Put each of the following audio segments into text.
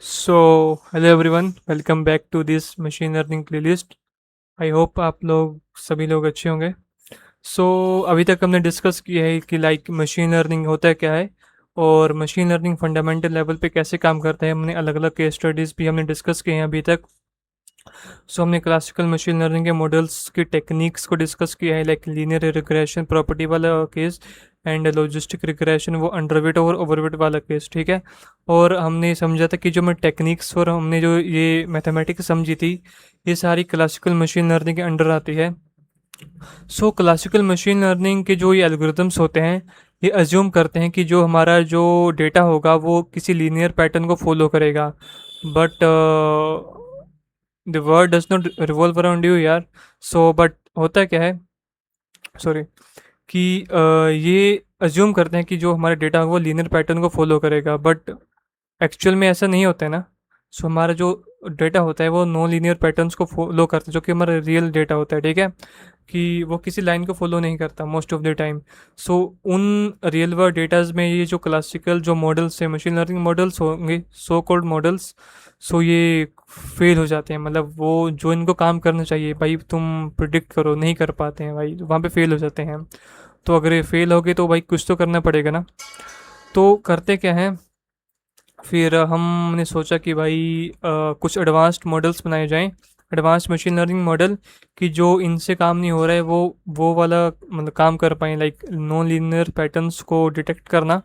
Hello everyone, welcome back to this machine learning playlist. I hope आप लोग सभी लोग अच्छे होंगे। सो अभी तक हमने डिस्कस किया है कि मशीन लर्निंग होता है क्या है, और मशीन लर्निंग फंडामेंटल लेवल पे कैसे काम करता है। हमने अलग अलग केस स्टडीज़ भी हमने डिस्कस किए हैं अभी तक। हमने क्लासिकल मशीन लर्निंग के मॉडल्स की टेक्निक्स को डिस्कस किया है, लाइक लीनियर रिग्रेशन प्रॉपर्टी वाला केस एंड लॉजिस्टिक रिग्रेशन, वो अंडरवेट और ओवरवेट वाला केस, ठीक है। और हमने समझा था कि जो मैं टेक्निक्स और हमने जो ये मैथमेटिक्स समझी थी, ये सारी क्लासिकल मशीन लर्निंग के अंडर आती है। क्लासिकल मशीन लर्निंग के जो ये एल्गोरिदम्स होते हैं, ये अज्यूम करते हैं कि जो हमारा जो डेटा होगा वो किसी लीनियर पैटर्न को फॉलो करेगा। But the world does not revolve around you यार। बट होता क्या है, सॉरी, कि ये अज्यूम करते हैं कि जो हमारा डेटा होगा वो लीनियर पैटर्न को फॉलो करेगा, बट एक्चुअल में ऐसा नहीं होता है ना। हमारा जो डेटा होता है वो नॉन लीनियर पैटर्न्स को फॉलो करता है, जो कि हमारा रियल डेटा होता है, ठीक है। कि वो किसी लाइन को फॉलो नहीं करता मोस्ट ऑफ द टाइम। उन रियल वर्ल्ड डेटाज में ये जो क्लासिकल जो मॉडल्स है, मशीन लर्निंग मॉडल्स होंगे, सो कॉल्ड मॉडल्स, ये फेल हो जाते हैं। मतलब वो जो इनको काम करना चाहिए भाई तुम प्रिडिक्ट करो, नहीं कर पाते हैं भाई, वहाँ पे फेल हो जाते हैं। तो अगर ये फेल हो गए तो भाई कुछ तो करना पड़ेगा ना। तो करते क्या है, फिर हमने सोचा कि भाई कुछ एडवांस्ड मॉडल्स बनाए जाएं, एडवांस मशीन लर्निंग मॉडल, कि जो इनसे काम नहीं हो रहा है वो वाला मतलब काम कर पाए, लाइक नॉन लीनियर पैटर्न्स को डिटेक्ट करना।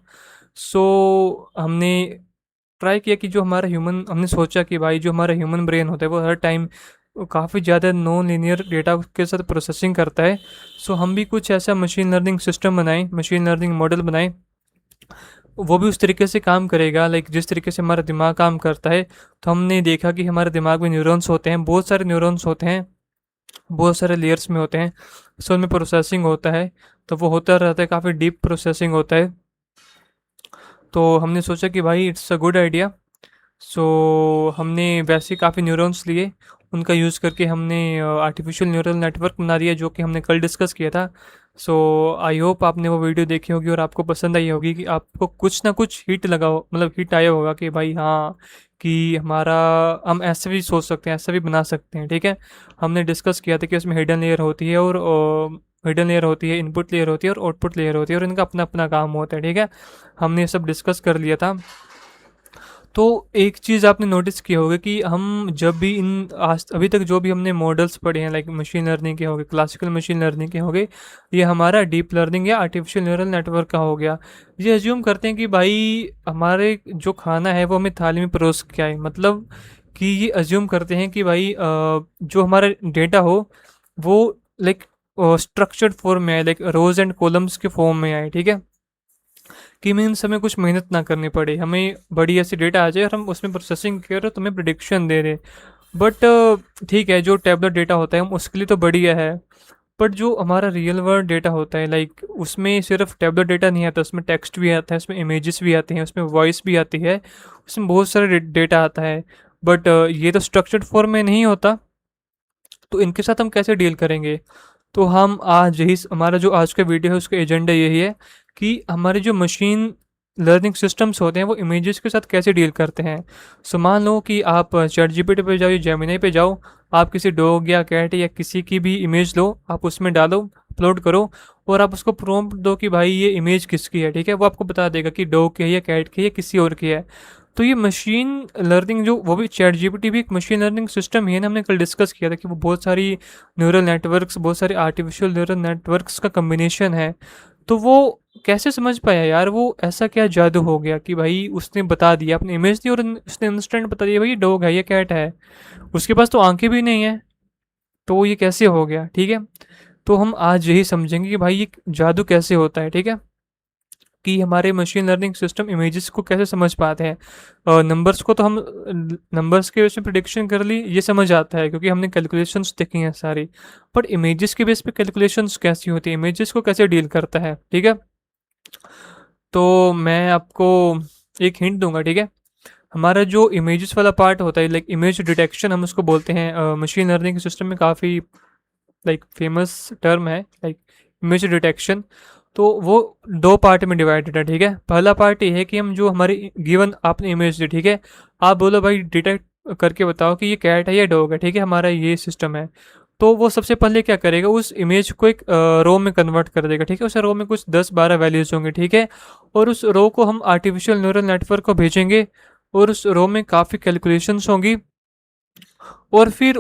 हमने ट्राई किया कि जो हमारा ह्यूमन, हमने सोचा कि भाई जो हमारा ह्यूमन ब्रेन होता है वो हर टाइम काफ़ी ज़्यादा नॉन लीनियर डेटा के साथ प्रोसेसिंग करता है। हम भी कुछ ऐसा मशीन लर्निंग सिस्टम बनाएं, मशीन लर्निंग मॉडल बनाएं, वो भी उस तरीके से काम करेगा लाइक जिस तरीके से हमारा दिमाग काम करता है। तो हमने देखा कि हमारे दिमाग में न्यूरॉन्स होते हैं, बहुत सारे न्यूरॉन्स होते हैं, बहुत सारे लेयर्स में होते हैं। उनमें प्रोसेसिंग होता है, तो वो होता रहता है, काफ़ी डीप प्रोसेसिंग होता है। तो हमने सोचा कि भाई इट्स अ गुड आइडिया। हमने वैसे काफ़ी न्यूरॉन्स लिए, उनका यूज़ करके हमने आर्टिफिशियल न्यूरल नेटवर्क बना दिया, जो कि हमने कल डिस्कस किया था। आई होप आपने वो वीडियो देखी होगी और आपको पसंद आई होगी, कि आपको कुछ ना कुछ हिट लगा हो, मतलब हिट आया होगा कि भाई हाँ, कि हमारा हम ऐसे भी सोच सकते हैं, ऐसा भी बना सकते हैं, ठीक है। हमने डिस्कस किया था कि उसमें हिडन लेयर होती है, और हिडन लेयर होती है, इनपुट लेयर होती है, और आउटपुट लेयर होती है, और इनका अपना अपना काम होता है, ठीक है। हमने ये सब डिस्कस कर लिया था। तो एक चीज़ आपने नोटिस की होगी कि हम जब भी इन आज अभी तक जो भी हमने मॉडल्स पढ़े हैं, लाइक मशीन लर्निंग के हो गए, क्लासिकल मशीन लर्निंग के हो गए, ये हमारा डीप लर्निंग या आर्टिफिशियल न्यूरल नेटवर्क का हो गया। ये अज्यूम करते हैं कि भाई हमारे जो खाना है वो हमें थाली में परोस के आए, मतलब कि ये अज्यूम करते हैं कि भाई जो हमारा डेटा हो वो लाइक स्ट्रक्चर्ड फॉर्म में आए, लाइक रोज एंड कॉलम्स के फॉर्म में आए, ठीक है। कि मीन्स हमें कुछ मेहनत ना करनी पड़े, हमें बड़ी ऐसी डेटा आ जाए और हम उसमें प्रोसेसिंग कर रहे, तुम्हें प्रिडिक्शन दे रहे। बट ठीक है, जो टैबलेट डेटा होता है हम उसके लिए तो बढ़िया है। बट जो हमारा रियल वर्ल्ड डेटा होता है, लाइक उसमें सिर्फ टैबलेट डेटा नहीं आता, उसमें टेक्स्ट भी आता है, उसमें इमेजेस भी आते हैं, उसमें वॉइस भी आती है, उसमें बहुत सारे डेटा आता है। बट ये तो स्ट्रक्चर्ड फॉर्म में नहीं होता। तो इनके साथ हम कैसे डील करेंगे? तो हम आज यही, हमारा जो आज का वीडियो है उसका एजेंडा यही है कि हमारे जो मशीन लर्निंग सिस्टम्स होते हैं वो इमेजेस के साथ कैसे डील करते हैं। मान लो कि आप चैट जीपीटी पे जाओ या जेमिनी पे जाओ, आप किसी डॉग या कैट या किसी की भी इमेज लो, आप उसमें डालो, अपलोड करो, और आप उसको प्रॉम्प्ट दो कि भाई ये इमेज किसकी है, ठीक है। वो आपको बता देगा कि डॉग की है या कैट की है या किसी और की है। तो ये मशीन लर्निंग जो, वो भी चैट जीपीटी भी एक मशीन लर्निंग सिस्टम ही है ना। हमने कल डिस्कस किया था कि वो बहुत सारी न्यूरल नेटवर्क्स, बहुत सारे आर्टिफिशियल न्यूरल नेटवर्क्स का कम्बिनेशन है। तो वो कैसे समझ पाया यार, वो ऐसा क्या जादू हो गया कि भाई उसने बता दिया, अपनी इमेज दी और उसने इंस्टेंट बता दिया भाई डॉग है या कैट है। उसके पास तो आंखें भी नहीं है, तो ये कैसे हो गया, ठीक है। तो हम आज यही समझेंगे कि भाई ये जादू कैसे होता है, ठीक है। कि हमारे मशीन लर्निंग सिस्टम इमेजेस को कैसे समझ पाते हैं। नंबर्स को तो हम नंबर्स के बेस पे प्रिडिक्शन कर ली, ये समझ आता है क्योंकि हमने कैलकुलेशंस देखी हैं सारी। बट इमेजेस के बेस पे कैलकुलेशंस कैसी होती है, इमेजेस को कैसे डील करता है, ठीक है। तो मैं आपको एक हिंट दूंगा, ठीक है। हमारा जो इमेजेस वाला पार्ट होता है, लाइक इमेज डिटेक्शन हम उसको बोलते हैं, मशीन लर्निंग सिस्टम में काफ़ी लाइक फेमस टर्म है, लाइक इमेज डिटेक्शन। तो वो दो पार्ट में डिवाइडेड है, ठीक है। पहला पार्ट ये है कि हम जो हमारी गिवन आपने इमेज दी, ठीक है, आप बोलो भाई डिटेक्ट करके बताओ कि ये कैट है या डॉग है, ठीक है, हमारा ये सिस्टम है। तो वो सबसे पहले क्या करेगा, उस इमेज को एक रो में कन्वर्ट कर देगा, ठीक है। उस रो में कुछ 10-12 वैल्यूज होंगे, ठीक है। और उस रो को हम आर्टिफिशियल न्यूरल नेटवर्क को भेजेंगे, और उस रो में काफ़ी कैलकुलेशंस होंगी, और फिर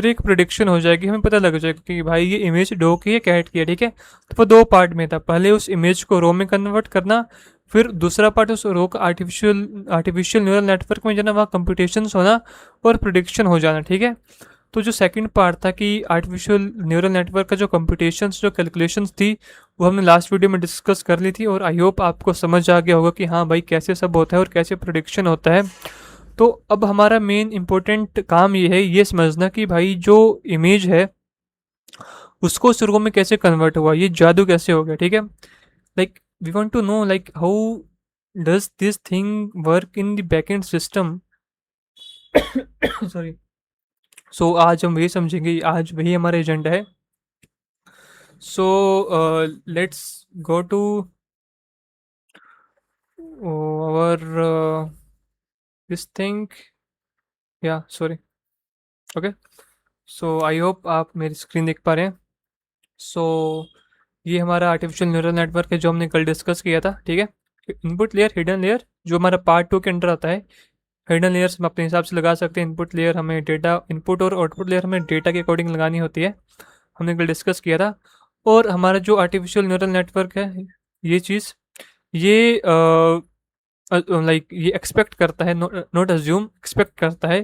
एक प्रिडिक्शन हो जाएगी, हमें पता लग जाएगा कि भाई ये इमेज डॉग की है कैट की है, ठीक है। तो वो दो पार्ट में था, पहले उस इमेज को रो में कन्वर्ट करना, फिर दूसरा पार्ट उस रो का आर्टिफिशियल न्यूरल नेटवर्क में जाना, वहाँ कंप्यूटेशंस होना और प्रिडिक्शन हो जाना, ठीक है। तो जो सेकंड पार्ट था कि आर्टिफिशियल न्यूरल नेटवर्क का जो कंप्यूटेशंस जो कैलकुलेशंस थी, वो हमने लास्ट वीडियो में डिस्कस कर ली थी, और आई होप आपको समझ आ गया होगा कि हाँ भाई कैसे सब होता है और कैसे प्रिडिक्शन होता है। तो अब हमारा मेन इंपॉर्टेंट काम ये है, ये समझना कि भाई जो इमेज है उसको सुर्गो में कैसे कन्वर्ट हुआ, ये जादू कैसे हो गया, ठीक है। Like we want to know like how does this thing work in the backend system. Sorry. So आज हम वही समझेंगे, आज वही हमारा एजेंडा है। So let's go to our this thing. या sorry. Okay. So I hope आप मेरी स्क्रीन देख पा रहे हैं। सो ये हमारा आर्टिफिशियल न्यूरल नेटवर्क है जो हमने कल डिस्कस किया था, ठीक है। इनपुट लेयर, हिडन लेयर, जो हमारा पार्ट 2 के अंडर आता है। हिडन लेयर्स हम अपने हिसाब से लगा सकते हैं, इनपुट लेयर हमें डेटा, इनपुट और आउटपुट लेयर हमें डेटा के अकॉर्डिंग लगानी होती है, हमने कल डिस्कस किया था। और हमारा जो आर्टिफिशियल न्यूरल नेटवर्क है, ये चीज़, ये लाइक ये एक्सपेक्ट करता है, नॉट अज्यूम, एक्सपेक्ट करता है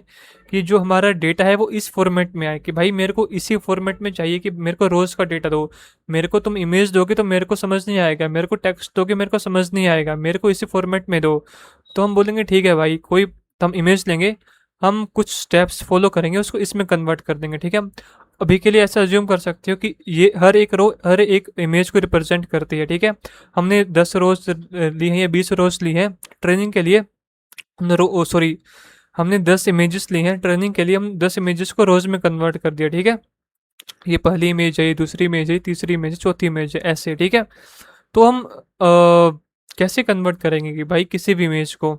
कि जो हमारा डेटा है वो इस फॉर्मेट में आए, कि भाई मेरे को इसी फॉर्मेट में चाहिए, कि मेरे को रोज़ का डेटा दो। मेरे को तुम इमेज दोगे तो मेरे को समझ नहीं आएगा, मेरे को टेक्स्ट दोगे मेरे को समझ नहीं आएगा, मेरे को इसी फॉर्मेट में दो। तो हम बोलेंगे ठीक है भाई, कोई हम इमेज लेंगे, हम कुछ स्टेप्स फॉलो करेंगे, उसको इसमें कन्वर्ट कर देंगे, ठीक है। अभी के लिए ऐसा अज्यूम कर सकते हो कि ये हर एक रो हर एक इमेज को रिप्रेजेंट करती है, ठीक है। हमने 10 रोज ली हैं या 20 रोज ली हैं ट्रेनिंग के लिए, हमने रो सॉरी हमने 10 इमेजेस ली हैं ट्रेनिंग के लिए, हम 10 इमेजेस को रोज में कन्वर्ट कर दिया, ठीक है। ये पहली इमेज है, ये दूसरी इमेज है, तीसरी इमेज है, चौथी इमेज है, ऐसे, ठीक है। तो हम कैसे कन्वर्ट करेंगे कि भाई किसी भी इमेज को,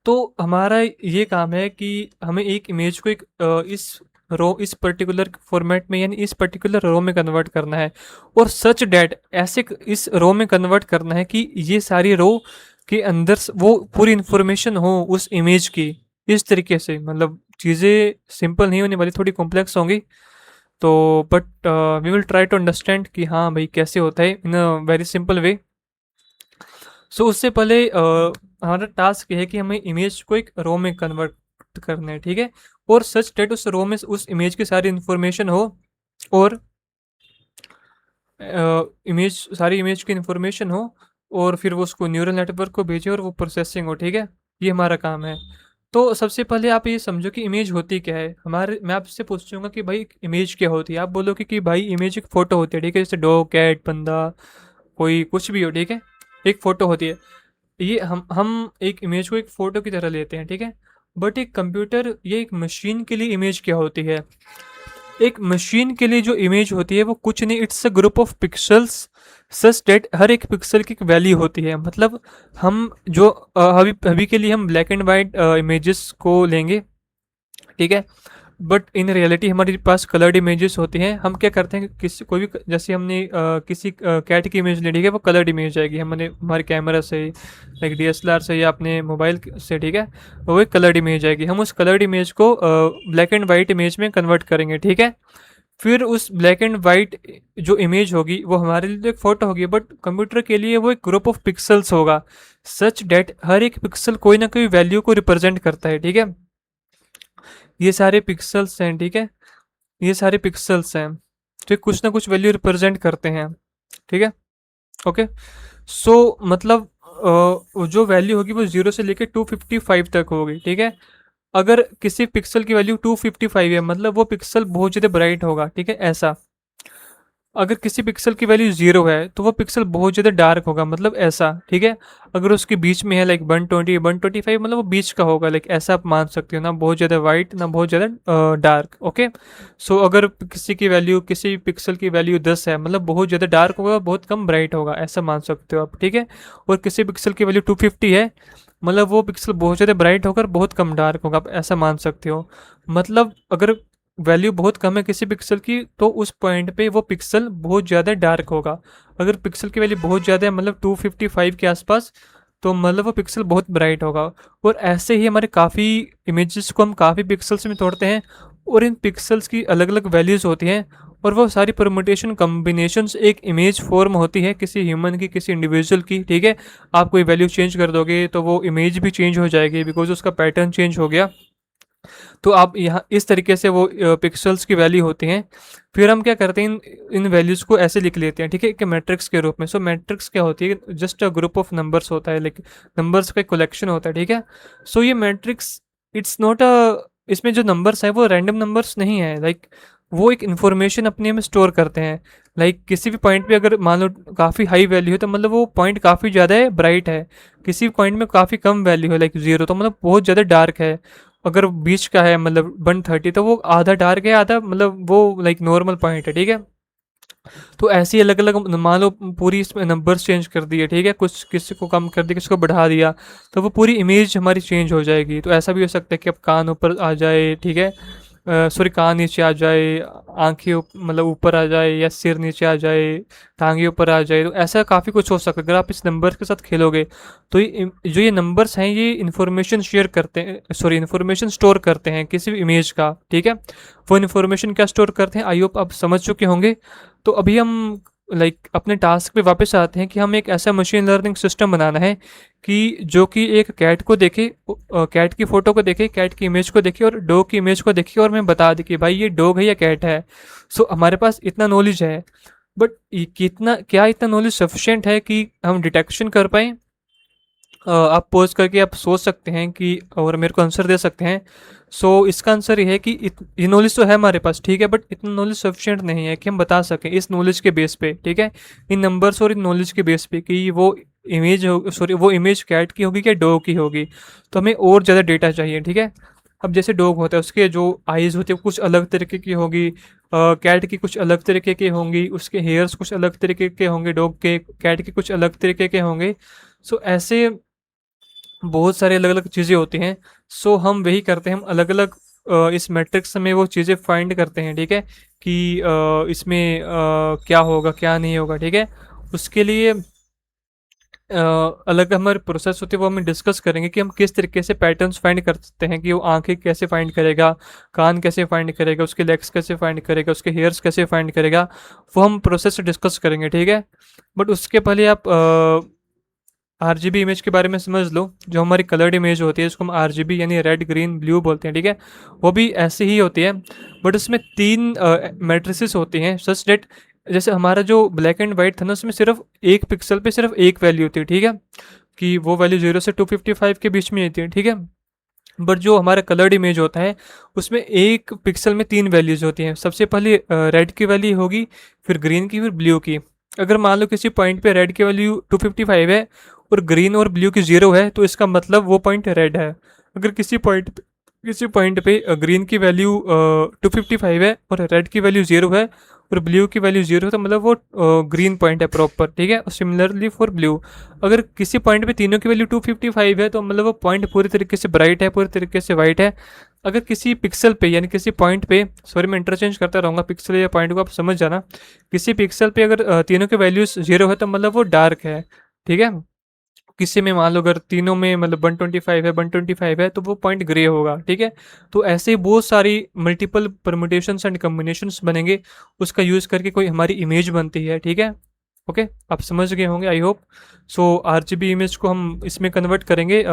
तो हमारा ये काम है कि हमें एक इमेज को एक इस पर्टिकुलर फॉर्मेट में, यानी इस पर्टिकुलर रो में कन्वर्ट करना है, और सच डैट ऐसे इस रो में कन्वर्ट करना है कि ये सारी रो के अंदर वो पूरी इंफॉर्मेशन हो उस इमेज की, इस तरीके से। मतलब चीज़ें सिंपल नहीं होने वाली, थोड़ी कॉम्प्लेक्स होंगी। तो but we will try to understand कि हाँ भाई कैसे होता है इन अ वेरी सिंपल वे। सो उससे पहले हमारा टास्क ये है कि हमें इमेज को एक रो में कन्वर्ट करना है, ठीक है। और सच डेट उस रो में उस इमेज की सारी इंफॉर्मेशन हो, और सारी इमेज की इंफॉर्मेशन हो, और फिर वो उसको न्यूरल नेटवर्क को भेजे और वो प्रोसेसिंग हो, ठीक है। ये हमारा काम है। तो सबसे पहले आप ये समझो कि इमेज होती क्या है हमारे। मैं आपसे पूछूंगा कि भाई इमेज क्या होती है, आप बोलोगे कि भाई इमेज एक फ़ोटो होती है, ठीक है, जैसे डॉग, कैट, बंदा, कोई कुछ भी हो, ठीक है, एक फ़ोटो होती है। ये हम एक इमेज को एक फ़ोटो की तरह लेते हैं, ठीक है। बट एक कंप्यूटर, ये एक मशीन के लिए इमेज क्या होती है, एक मशीन के लिए जो इमेज होती है वो कुछ नहीं, it's a group of pixels such that हर एक पिक्सल की एक वैल्यू होती है। मतलब हम जो अभी अभी के लिए हम ब्लैक एंड वाइट इमेजेस को लेंगे, ठीक है। बट इन रियलिटी हमारे पास कलर्ड इमेजेस होती हैं। हम क्या करते हैं कि किसी कोई भी, जैसे हमने किसी कैट की इमेज ले ली है, वो कलर्ड इमेज आएगी, हमने हमारे कैमरा से, लाइक डीएसएलआर से या अपने मोबाइल से, ठीक है, वो एक कलर्ड इमेज आएगी। हम उस कलर्ड इमेज को ब्लैक एंड वाइट इमेज में कन्वर्ट करेंगे, ठीक है। फिर उस ब्लैक एंड वाइट जो इमेज होगी वो हमारे लिए तो एक फ़ोटो होगी, बट कंप्यूटर के लिए वो एक ग्रुप ऑफ पिक्सल्स होगा, सच डेट हर एक पिक्सल कोई ना कोई वैल्यू को रिप्रेजेंट करता है, ठीक है। ये सारे पिक्सल्स हैं, ठीक है, ये सारे पिक्सल्स हैं जो कुछ ना कुछ वैल्यू रिप्रेजेंट करते हैं, ठीक है। ओके। सो मतलब जो वैल्यू होगी वो 0 से लेकर 255 तक होगी, ठीक है। अगर किसी पिक्सल की वैल्यू 255 है, मतलब वो पिक्सल बहुत ज़्यादा ब्राइट होगा, ठीक है, ऐसा। अगर किसी पिक्सल की वैल्यू 0 है तो वो पिक्सल बहुत ज़्यादा डार्क होगा, मतलब ऐसा, ठीक है। अगर उसके बीच में है लाइक 120 125, मतलब वो बीच का होगा, लाइक ऐसा आप मान सकते हो, ना बहुत ज़्यादा वाइट ना बहुत ज़्यादा डार्क। ओके, सो अगर किसी की वैल्यू, किसी पिक्सल की वैल्यू 10 है, मतलब बहुत ज़्यादा डार्क होगा, बहुत कम ब्राइट होगा, ऐसा मान सकते हो आप, ठीक है। और किसी पिक्सल की वैल्यू 250 है, मतलब वो पिक्सल बहुत ज़्यादा ब्राइट होकर बहुत कम डार्क होगा, आप ऐसा मान सकते हो। मतलब अगर वैल्यू बहुत कम है किसी पिक्सल की, तो उस पॉइंट पे वो पिक्सल बहुत ज़्यादा डार्क होगा। अगर पिक्सल की वैल्यू बहुत ज़्यादा है, मतलब 255 के आसपास, तो मतलब वो पिक्सल बहुत ब्राइट होगा। और ऐसे ही हमारे काफ़ी इमेजेस को हम काफ़ी पिक्सल्स में तोड़ते हैं, और इन पिक्सल्स की अलग अलग वैल्यूज़ होती हैं, और वो सारी परमुटेशन कॉम्बिनेशंस एक इमेज फॉर्म होती है किसी ह्यूमन की, किसी इंडिविजुअल की, ठीक है। आप कोई वैल्यू चेंज कर दोगे तो वो इमेज भी चेंज हो जाएगी, बिकॉज उसका पैटर्न चेंज हो गया। तो आप यहाँ इस तरीके से वो पिक्सल्स की वैल्यू होती हैं। फिर हम क्या करते हैं, इन इन वैल्यूज़ को ऐसे लिख लेते हैं, ठीक है, कि मैट्रिक्स के रूप में। सो मैट्रिक्स क्या होती है, just a group of numbers होता है, लाइक नंबर्स का कलेक्शन होता है, ठीक है। सो ये मैट्रिक्स, इट्स नॉट अ, इसमें जो नंबर्स है वो रैंडम नंबर्स नहीं है, लाइक वो एक इन्फॉर्मेशन अपने में स्टोर करते हैं। लाइक किसी भी पॉइंट पे अगर मान लो काफ़ी हाई वैल्यू है, तो मतलब वो पॉइंट काफ़ी ज़्यादा है ब्राइट है। किसी पॉइंट में काफ़ी कम वैल्यू है, लाइक 0, तो मतलब बहुत ज़्यादा डार्क है। अगर बीच का है मतलब 130, तो वो आधा डार्क है, आधा मतलब वो लाइक नॉर्मल पॉइंट है, ठीक है। तो ऐसे ही अलग अलग मान लो पूरी इसमें नंबर्स चेंज कर दिए, ठीक है, कुछ किसी को कम कर दिया, किसी को बढ़ा दिया, तो वो पूरी इमेज हमारी चेंज हो जाएगी। तो ऐसा भी हो सकता है कि अब कान ऊपर आ जाए, ठीक है, सॉरी कान नीचे आ जाए, आंखें मतलब ऊपर आ जाए, या सिर नीचे आ जाए, टांगे ऊपर आ जाए। तो ऐसा काफ़ी कुछ हो सकता है अगर आप इस नंबर के साथ खेलोगे। तो जो ये नंबर्स हैं, ये इन्फॉर्मेशन शेयर करते हैं, सॉरी इन्फॉर्मेशन स्टोर करते हैं किसी भी इमेज का, ठीक है। वो इन्फॉर्मेशन क्या स्टोर करते हैं, आई होप आप समझ चुके होंगे। तो अभी हम लाइक अपने टास्क पे वापस आते हैं कि हम एक ऐसा मशीन लर्निंग सिस्टम बनाना है कि जो कि एक कैट को देखे, कैट की फ़ोटो को देखे, कैट की इमेज को देखे, और डॉग की इमेज को देखे, और मैं बता दी कि भाई ये डॉग है या कैट है। सो हमारे पास इतना नॉलेज है, बट कितना, क्या इतना नॉलेज सफिशिएंट है कि हम डिटेक्शन कर पाएँ? आप पॉज़ करके आप सोच सकते हैं कि, और मेरे को आंसर दे सकते हैं। सो इसका आंसर ये है कि ये नॉलेज तो है हमारे पास, ठीक है, बट इतना नॉलेज सफिशिएंट नहीं है कि हम बता सकें इस नॉलेज के बेस पे, ठीक है, इन नंबर्स और इन नॉलेज के बेस पे कि वो इमेज हो, सॉरी वो इमेज कैट की होगी क्या डॉग की होगी। तो हमें और ज़्यादा डेटा चाहिए, ठीक है। अब जैसे डॉग होता है, उसके जो आइज़ होती है वो कुछ अलग तरीके की होगी, कैट की कुछ अलग तरीके की होंगी, उसके हेयर्स कुछ अलग तरीके के होंगे डॉग के, कैट के कुछ अलग तरीके के होंगे। सो ऐसे बहुत सारी अलग-अलग चीज़ें होती हैं। सो हम वही करते हैं, हम अलग-अलग इस मैट्रिक्स में वो चीज़ें फाइंड करते हैं, ठीक है? कि इसमें क्या होगा, क्या नहीं होगा, ठीक है? उसके लिए अलग हमारी प्रोसेस होती है, वो हम डिस्कस करेंगे कि हम किस तरीके से पैटर्न्स फाइंड कर सकते हैं, कि वो आँखें कैसे फाइंड करेगा, कान कैसे फाइंड करेगा, उसके लेग्स कैसे फाइंड करेगा, उसके हेयर्स कैसे फाइंड करेगा, वो हम प्रोसेस डिस्कस करेंगे, ठीक है? बट उसके पहले आप आरजीबी इमेज के बारे में समझ लो। जो हमारी कलर्ड इमेज होती है, इसको हम आरजीबी यानी रेड ग्रीन ब्लू बोलते हैं, ठीक है। वो भी ऐसी ही होती है, बट उसमें तीन मैट्रिसेस होती हैं, सच डेट जैसे हमारा जो ब्लैक एंड वाइट था ना, उसमें सिर्फ एक पिक्सल पे सिर्फ एक वैल्यू होती है, ठीक है, कि वो वैल्यू 0 से 255 के बीच में होती है, ठीक है। बट जो हमारा कलर्ड इमेज होता है, उसमें एक पिक्सल में तीन वैल्यूज होती हैं। सबसे पहले रेड की वैल्यू होगी, फिर ग्रीन की, फिर ब्लू की। अगर मान लो किसी पॉइंट पे रेड की वैल्यू 255 है और ग्रीन और ब्लू की 0 है, तो इसका मतलब वो पॉइंट रेड है। अगर किसी पॉइंट पे ग्रीन की वैल्यू 255 है और रेड की वैल्यू 0 है और ब्लू की वैल्यू 0 है, तो मतलब वो ग्रीन पॉइंट है प्रॉपर, ठीक है। और सिमिलरली फॉर ब्लू, अगर किसी पॉइंट पे तीनों की वैल्यू 255 है, तो मतलब वो पॉइंट पूरी तरीके से ब्राइट है, पूरी तरीके से वाइट है। अगर किसी पिक्सल पे यानी किसी पॉइंट पे, सॉरी मैं इंटरचेंज करता रहूँगा पिक्सल या पॉइंट को, आप समझ जाना। किसी पिक्सल पे अगर तीनों के वैल्यूज 0 है, तो मतलब वो डार्क है, ठीक है। किसी में मान लो अगर तीनों में मतलब 125 है, तो वो पॉइंट ग्रे होगा, ठीक है। तो ऐसे ही बहुत सारी मल्टीपल परमुटेशंस एंड कम्बिनेशंस बनेंगे, उसका यूज़ करके कोई हमारी इमेज बनती है, ठीक है। ओके, आप समझ गए होंगे I hope. So RGB image को हम इसमें कन्वर्ट करेंगे,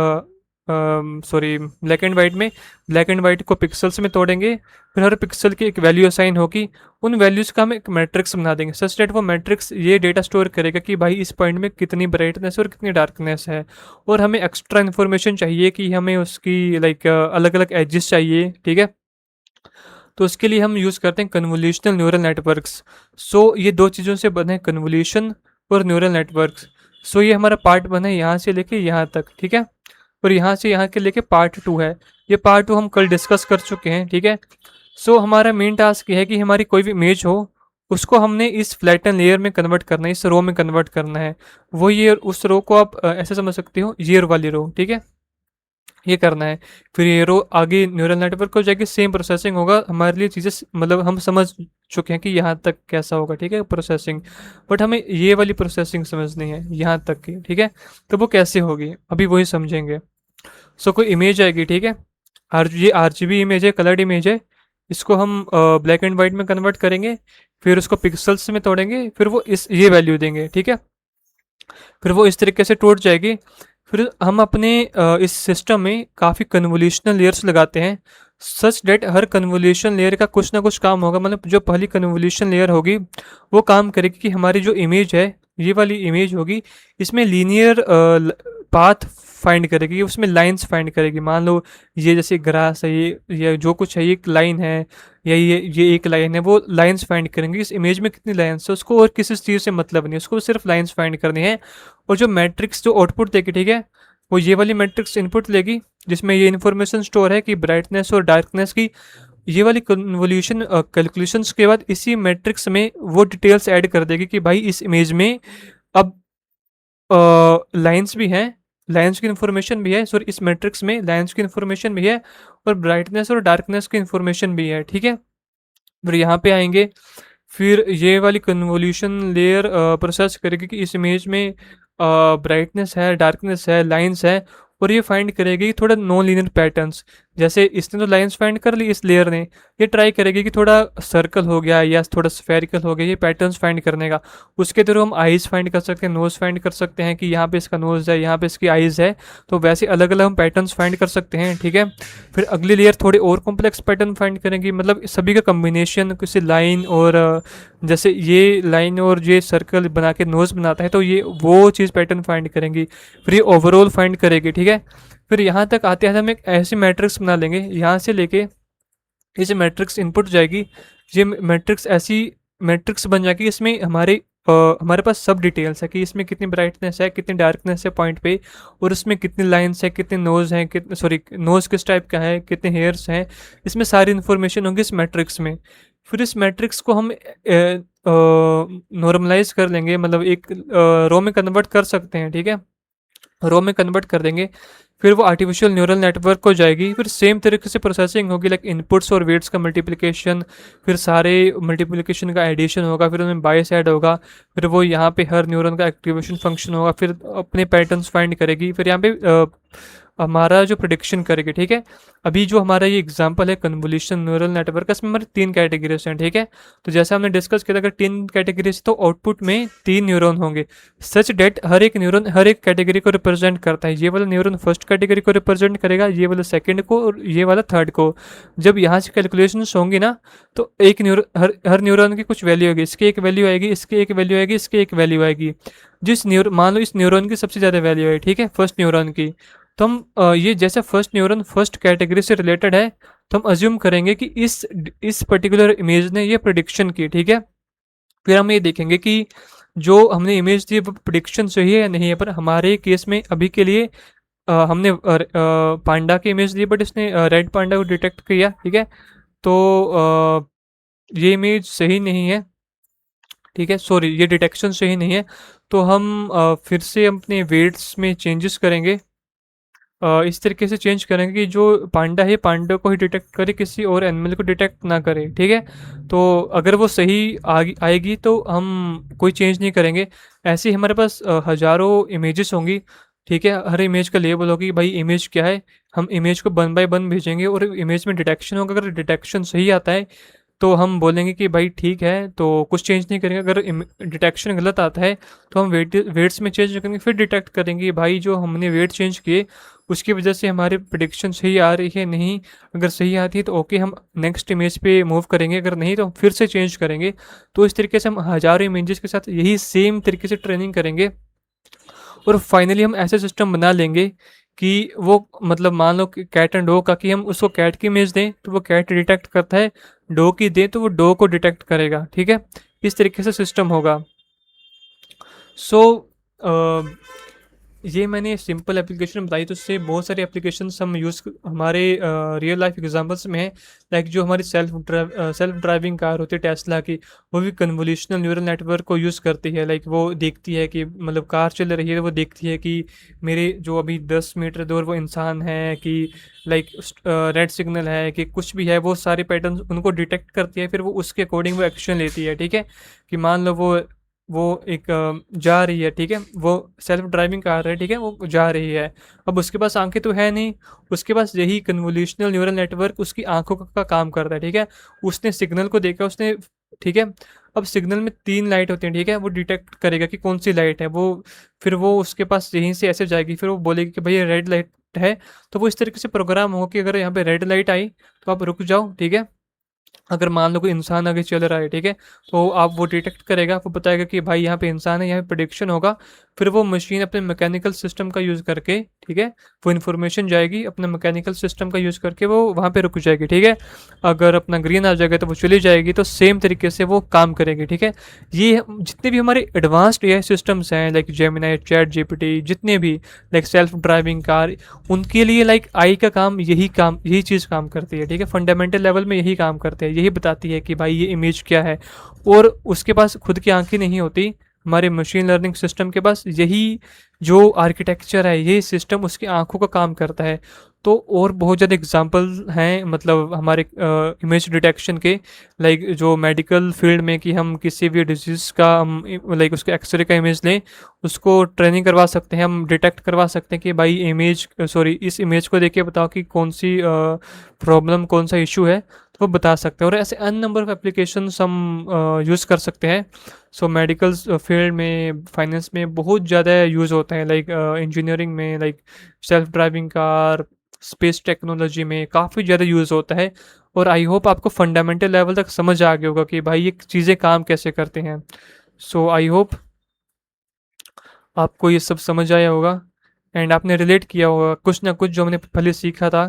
सॉरी ब्लैक एंड वाइट में। ब्लैक एंड वाइट को पिक्सल्स में तोड़ेंगे, फिर हर पिक्सल की एक वैल्यू असाइन होगी। उन वैल्यूज़ का हम एक मैट्रिक्स बना देंगे, सच दैट वो मैट्रिक्स ये डेटा स्टोर करेगा कि भाई इस पॉइंट में कितनी ब्राइटनेस और कितनी डार्कनेस है। और हमें एक्स्ट्रा इन्फॉर्मेशन चाहिए कि हमें उसकी लाइक अलग अलग एजेस चाहिए, ठीक है। तो उसके लिए हम यूज़ करते हैं कन्वोल्यूशनल न्यूरल नेटवर्क्स। सो ये दो चीज़ों से बने हैं, कन्वोल्यूशन और न्यूरल नेटवर्क्स। सो ये हमारा पार्ट 1 है यहाँ से लेके यहाँ तक, ठीक है। और यहाँ से यहाँ के लेके पार्ट 2 है। ये पार्ट 2 हम कल डिस्कस कर चुके हैं, ठीक है। सो हमारा मेन टास्क ये है कि हमारी कोई भी इमेज हो, उसको हमने इस फ्लैटन लेयर में कन्वर्ट करना है, इस रो में कन्वर्ट करना है। वो ये उस रो को आप ऐसे समझ सकते हो, ये वाली रो, ठीक है, ये करना है। फिर ये रो आगे न्यूरल नेटवर्क हो जाएगी, सेम प्रोसेसिंग होगा हमारे लिए, चीज़ें मतलब हम समझ चुके हैं कि यहाँ तक कैसा होगा, ठीक है, प्रोसेसिंग। बट हमें ये वाली प्रोसेसिंग समझनी है यहाँ तक की, ठीक है। तो वो कैसे होगी अभी वही समझेंगे। सो कोई इमेज आएगी, ठीक है, ये RGB इमेज है, कलर्ड इमेज है। इसको हम ब्लैक एंड वाइट में कन्वर्ट करेंगे, फिर उसको पिक्सल्स में तोड़ेंगे, फिर वो इस ये वैल्यू देंगे, ठीक है। फिर वो इस तरीके से टूट जाएगी। फिर हम अपने इस सिस्टम में काफ़ी कन्वोल्यूशनल लेयर्स लगाते हैं, सच डेट हर कन्वोल्यूशन लेयर का कुछ ना कुछ काम होगा। मतलब जो पहली कन्वोल्यूशन लेयर होगी वो काम करेगी कि हमारी जो इमेज है, ये वाली इमेज होगी, इसमें लीनियर पाथ फाइंड करेगी, उसमें लाइंस फाइंड करेगी। मान लो ये जैसे ग्रास है, ये जो कुछ है, ये एक लाइन है, या ये एक लाइन है, वो लाइंस फाइंड करेंगे इस इमेज में कितनी लाइंस है, उसको और किसी चीज़ से मतलब नहीं, उसको सिर्फ लाइंस फाइंड करनी है। और जो मैट्रिक्स जो आउटपुट देगी, ठीक है, वो ये वाली मैट्रिक्स इनपुट लेगी, जिसमें ये इन्फॉर्मेशन स्टोर है कि ब्राइटनेस और डार्कनेस की। ये वाली कन्वोल्यूशन कैलकुलेशंस के बाद इसी मैट्रिक्स में वो डिटेल्स ऐड कर देगी कि भाई इस इमेज में अब लाइंस भी हैं, लाइंस की इन्फॉर्मेशन भी है, सॉरी इस मैट्रिक्स में लाइंस की इन्फॉर्मेशन भी है, और ब्राइटनेस और डार्कनेस की इन्फॉर्मेशन भी है, ठीक है। फिर यहाँ पे आएंगे, फिर ये वाली कन्वोल्यूशन लेयर प्रोसेस करेगी कि इस इमेज में ब्राइटनेस है, डार्कनेस है, लाइंस है, और ये फाइंड करेगी थोड़ा नॉन लीनियर पैटर्न्स। जैसे इसने तो लाइंस फाइंड कर ली इस लेयर ने, ये ट्राई करेगी कि थोड़ा सर्कल हो गया या थोड़ा स्फेरिकल हो गया, ये पैटर्न्स फाइंड करने का। उसके थ्रू हम आइज़ फाइंड कर सकते हैं, नोज़ फाइंड कर सकते हैं कि यहाँ पे इसका नोज़ है, यहाँ पे इसकी आइज़ है। तो वैसे अलग अलग हम पैटर्न्स फाइंड कर सकते हैं, ठीक है। फिर अगली लेयर थोड़े और कॉम्प्लेक्स पैटर्न फाइंड करेंगी, मतलब सभी का कम्बिनेशन, किसी लाइन और जैसे ये लाइन और ये सर्कल बना के नोज़ बनाता है, तो ये वो चीज़ पैटर्न फाइंड करेंगी। फिर ये ओवरऑल फाइंड करेगी, ठीक है। फिर यहाँ तक आते आते हम एक ऐसी मैट्रिक्स बना लेंगे, यहाँ से लेके इसे मैट्रिक्स इनपुट जाएगी। ये मैट्रिक्स ऐसी मैट्रिक्स बन जाएगी, इसमें हमारे पास सब डिटेल्स है कि इसमें कितनी ब्राइटनेस है, कितनी डार्कनेस है पॉइंट पे, और उसमें कितनी लाइंस है, कितने नोज़ हैं, कितने सॉरी नोज़ किस टाइप का है, कितने हेयर्स हैं, इसमें सारी इन्फॉर्मेशन होगी इस मैट्रिक्स में। फिर इस मैट्रिक्स को हम नॉर्मलाइज कर लेंगे, मतलब एक रो में कन्वर्ट कर सकते हैं, ठीक है, रो में कन्वर्ट कर देंगे। फिर वो आर्टिफिशियल न्यूरल नेटवर्क हो जाएगी। फिर सेम तरीके से प्रोसेसिंग होगी, लाइक इनपुट्स और वेट्स का मल्टीप्लिकेशन, फिर सारे मल्टीप्लिकेशन का एडिशन होगा, फिर उनमें बायस ऐड होगा, फिर वो यहाँ पे हर न्यूरॉन का एक्टिवेशन फंक्शन होगा, फिर अपने पैटर्न्स फाइंड करेगी, फिर यहाँ पे हमारा जो प्रिडिक्शन करेगी, ठीक है। अभी जो हमारा ये एग्जांपल है कन्वोल्यूशन न्यूरल नेटवर्क, इसमें हमारे 3 कैटेगरीज हैं, ठीक है। तो जैसा हमने डिस्कस किया था, अगर 3 कैटेगरीज तो आउटपुट में 3 न्यूरॉन होंगे, सच डेट हर एक न्यूरॉन हर एक कैटेगरी को रिप्रेजेंट करता है। ये वाला न्यूरॉन फर्स्ट कैटेगरी को रिप्रेजेंट करेगा, ये वाला सेकंड को, और ये वाला थर्ड को। जब यहाँ से कैलकुलेशंस होंगी ना, तो एक हर न्यूरॉन की कुछ वैल्यू होगी, इसकी एक वैल्यू आएगी, इसकी एक वैल्यू आएगी, इसकी एक वैल्यू आएगी। मान लो इस न्यूरॉन की सबसे ज़्यादा वैल्यू है, ठीक है, फर्स्ट न्यूरॉन की। तो हम ये जैसे फर्स्ट न्यूरॉन फर्स्ट कैटेगरी से रिलेटेड है, तो हम अज्यूम करेंगे कि इस पर्टिकुलर इमेज ने ये प्रिडिक्शन की, ठीक है। फिर हम ये देखेंगे कि जो हमने इमेज दी वो प्रिडिक्शन सही है या नहीं है। पर हमारे केस में अभी के लिए हमने पांडा की इमेज दी, बट इसने रेड पांडा को डिटेक्ट किया, ठीक है। तो ये इमेज सही नहीं है, ठीक है, सॉरी ये डिटेक्शन सही नहीं है। तो हम फिर से अपने वेट्स में चेंजेस करेंगे, इस तरीके से चेंज करेंगे कि जो पांडा है पांडा को ही डिटेक्ट करे, किसी और एनिमल को डिटेक्ट ना करे, ठीक है। तो अगर वो सही आएगी तो हम कोई चेंज नहीं करेंगे। ऐसे ही हमारे पास हज़ारों इमेजेस होंगी, ठीक है, हर इमेज का लेबल होगी, भाई इमेज क्या है। हम इमेज को 1 बाय 1 भेजेंगे, और इमेज में डिटेक्शन होगा, अगर डिटेक्शन सही आता है तो हम बोलेंगे कि भाई ठीक है, तो कुछ चेंज नहीं करेंगे। अगर डिटेक्शन गलत आता है तो हम वेट्स में चेंज करेंगे, फिर डिटेक्ट करेंगे भाई जो हमने वेट चेंज किए उसकी वजह से हमारी प्रिडिक्शन सही आ रही है नहीं। अगर सही आती है तो ओके, हम नेक्स्ट इमेज पे मूव करेंगे, अगर नहीं तो हम फिर से चेंज करेंगे। तो इस तरीके से हम हज़ारों इमेजेस के साथ यही सेम तरीके से ट्रेनिंग करेंगे, और फाइनली हम ऐसे सिस्टम बना लेंगे कि वो मतलब मान लो कि कैट एंड डॉग का, कि हम उसको कैट की इमेज दें तो वो कैट डिटेक्ट करता है, डो की दें तो वो डो को डिटेक्ट करेगा, ठीक है। इस तरीके से सिस्टम होगा। सो ये मैंने सिंपल एप्लीकेशन बताई, तो उससे बहुत सारी एप्लीकेशंस हम यूज़ हमारे रियल लाइफ एग्जांपल्स में है। लाइक जो हमारी सेल्फ ड्राइविंग कार होती है टेस्ला की, वो भी कन्वोल्यूशनल न्यूरल नेटवर्क को यूज़ करती है। लाइक वो देखती है कि मतलब कार चल रही है, तो वो देखती है कि मेरे जो अभी 10 मीटर दूर वो इंसान है, कि लाइक रेड सिग्नल है, कि कुछ भी है, वो सारे पैटर्न उनको डिटेक्ट करती है। फिर वो उसके अकॉर्डिंग वो एक्शन लेती है, ठीक है। कि मान लो वो एक जा रही है, ठीक है, वो सेल्फ ड्राइविंग कार है, ठीक है, वो जा रही है। अब उसके पास आंखें तो है नहीं, उसके पास यही कन्वोल्यूशनल न्यूरल नेटवर्क उसकी आंखों का काम करता है, ठीक है। उसने सिग्नल को देखा, उसने, ठीक है। अब सिग्नल में 3 लाइट होती हैं, ठीक है, वो डिटेक्ट करेगा कि कौन सी लाइट है वो। फिर वो उसके पास यहीं से ऐसे जाएगी, फिर वो बोलेगी कि भैया रेड लाइट है। तो वो इस तरीके से प्रोग्राम होगा कि अगर यहाँ पे रेड लाइट आई तो आप रुक जाओ, ठीक है। अगर मान लो कोई इंसान आगे चल रहा है, ठीक है, तो आप वो डिटेक्ट करेगा, आपको बताएगा कि भाई यहाँ पे इंसान है, यहाँ पे प्रिडिक्शन होगा। फिर वो मशीन अपने मैकेनिकल सिस्टम का यूज़ करके, ठीक है, वो इन्फॉर्मेशन जाएगी अपना मैकेनिकल सिस्टम का यूज़ करके, वो वहाँ पे रुक जाएगी, ठीक है। अगर अपना ग्रीन आ जाएगा तो वो चली जाएगी, तो सेम तरीके से वो काम करेगी, ठीक है। ये जितने भी हमारे एडवांस्ड एआई सिस्टम्स हैं, लाइक जेमिनी, चैट जीपीटी, जितने भी, लाइक सेल्फ ड्राइविंग कार, उनके लिए लाइक आई का काम यही चीज़ काम करती है, ठीक है। फंडामेंटल लेवल में यही काम करते हैं, यही बताती है कि भाई ये इमेज क्या है। और उसके पास खुद की आंखें नहीं होती, हमारे मशीन लर्निंग सिस्टम के पास यही जो आर्किटेक्चर है, यही सिस्टम उसकी आंखों का काम करता है। तो और बहुत ज़्यादा एग्जांपल हैं, मतलब हमारे इमेज डिटेक्शन के। लाइक जो मेडिकल फील्ड में, कि हम किसी भी डिजीज़ का हम लाइक उसके एक्सरे का इमेज लें, उसको ट्रेनिंग करवा सकते हैं, हम डिटेक्ट करवा सकते हैं कि भाई इस इमेज को देख के बताओ कि कौन सी प्रॉब्लम, कौन सा इशू है, तो वो बता सकते हैं। और ऐसे अन नंबर ऑफ एप्लीकेशंस हम यूज़ कर सकते हैं। सो मेडिकल फील्ड में, फाइनेंस में बहुत ज़्यादा यूज़ होता है। लाइक इंजीनियरिंग में, like self driving car, space technology में काफ़ी ज़्यादा यूज़ होता है। और आई होप आपको फंडामेंटल लेवल तक समझ आ गया होगा कि भाई ये चीज़ें काम कैसे करते हैं। सो आई होप आपको ये सब समझ आया होगा, एंड आपने रिलेट किया होगा कुछ ना कुछ जो हमने पहले सीखा था।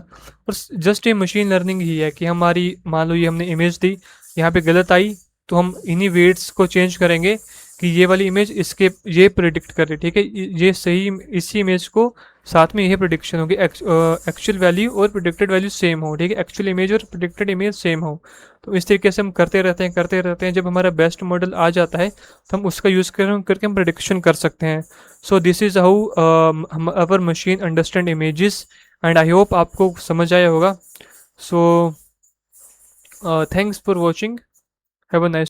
और जस्ट ये मशीन लर्निंग ही है कि हमारी, मान लो ये हमने इमेज दी, यहाँ पे गलत आई, तो हम इन्हीं वेट्स को चेंज करेंगे कि ये वाली इमेज इसके ये प्रिडिक्ट करे, ठीक है। ये सही, इसी इमेज को साथ में यही प्रिडिक्शन होगी, एक्चुअल वैल्यू और प्रिडिक्टेड वैल्यू सेम हो, ठीक है, एक्चुअल इमेज और प्रिडिक्टेड इमेज सेम हो। तो इस तरीके से हम करते रहते हैं। जब हमारा बेस्ट मॉडल आ जाता है तो हम उसका यूज़ करके हम प्रिडिक्शन कर सकते हैं। So this is how our machine understand images, and I hope आपको समझ आया होगा। So thanks for watching, have a nice